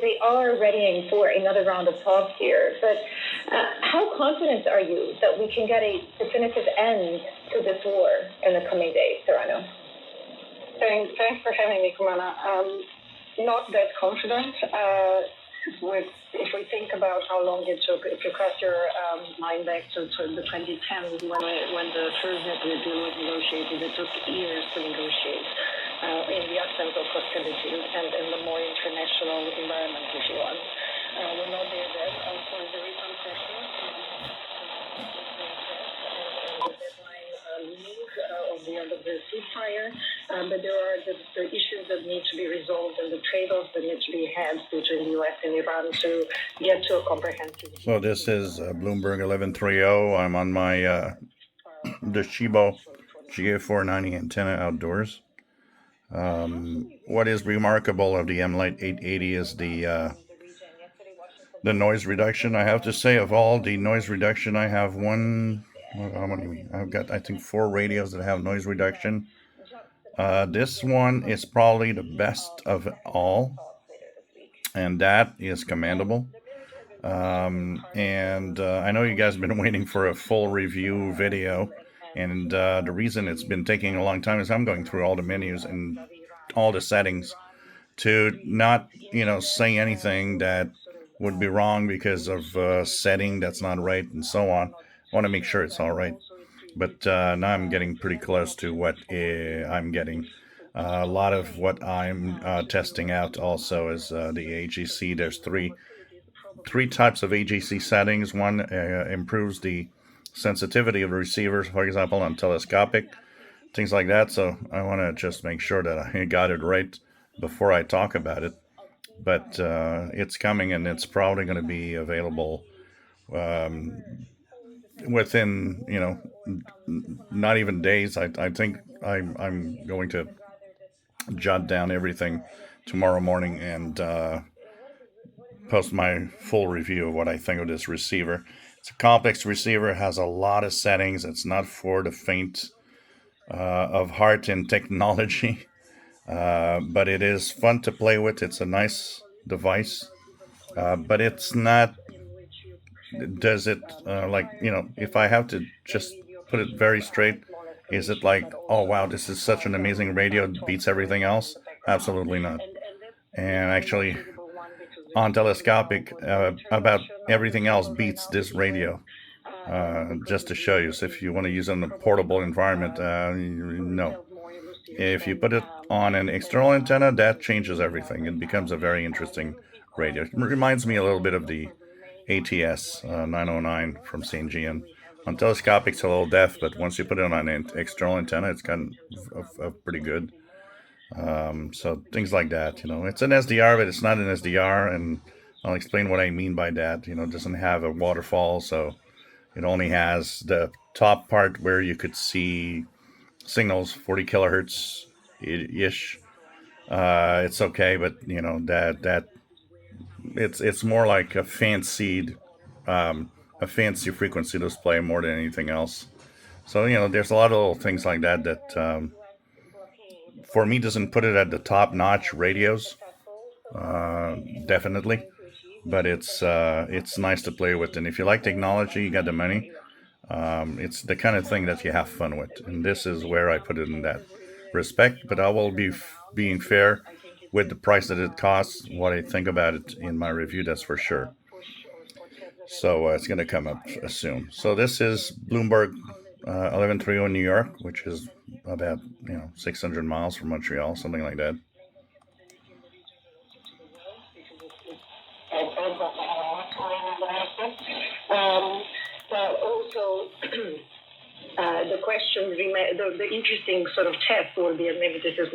They are readying for another round of talks here, but how confident are you that we can get a definitive end to this war in the coming days, Serrano? Thanks for having me, Kumana. Not that confident. If we think about how long it took, if you cast your mind back to the 2010s when the first nuclear deal was negotiated, it took years to negotiate in the absence of hostility and in the more international environment, if you want. We're not there yet. So there is some pressure. The deadline looming of the end of the ceasefire, but there are the issues that need to be resolved and the trade-offs that need to be had between the U.S. and Iran to get to a comprehensive. So this is Bloomberg 1130. I'm on my Deshibo GA 490 antenna outdoors. What is remarkable of the mlite 880 is the noise reduction. I have to say, of all the noise reduction, I have I've got, I think, 4 radios that have noise reduction. This one is probably the best of all, and that is commendable. I know you guys have been waiting for a full review video, and the reason it's been taking a long time is I'm going through all the menus and all the settings to not, say anything that would be wrong because of setting that's not right and so on. I want to make sure it's all right. But now I'm getting pretty close to what I'm getting. A lot of what I'm testing out also is the AGC. There's three types of AGC settings. One improves the sensitivity of the receivers, for example, on telescopic, things like that. So I want to just make sure that I got it right before I talk about it. But it's coming, and it's probably going to be available within, not even days. I think I'm going to jot down everything tomorrow morning and post my full review of what I think of this receiver. It's a complex receiver, has a lot of settings. It's not for the faint of heart in technology, but it is fun to play with. It's a nice device, but it's not. Does it if I have to just put it very straight, is it like, oh wow, this is such an amazing radio, it beats everything else? Absolutely not. And actually, on telescopic, about everything else beats this radio. Just to show you, so if you want to use it in a portable environment, no. If you put it on an external antenna, that changes everything. It becomes a very interesting radio. It reminds me a little bit of the ATS 909 from St. Gian. On telescopic, it's a little deaf, but once you put it on an external antenna, it's kind of pretty good. So things like that, it's an SDR, but it's not an SDR, and I'll explain what I mean by that. It doesn't have a waterfall, so it only has the top part where you could see signals, 40 kilohertz ish. It's okay, but that it's more like a fancy frequency display more than anything else. So there's a lot of little things like that for me doesn't put it at the top notch radios, definitely, but it's nice to play with. And if you like technology, you got the money. It's the kind of thing that you have fun with, and this is where I put it in that respect. But I will be being fair with the price that it costs, what I think about it in my review, that's for sure. So it's going to come up soon. So this is Bloomberg 1130 in New York, which is about 600 miles from Montreal, something like that. But also, the question, the interesting sort of test will be, and maybe this is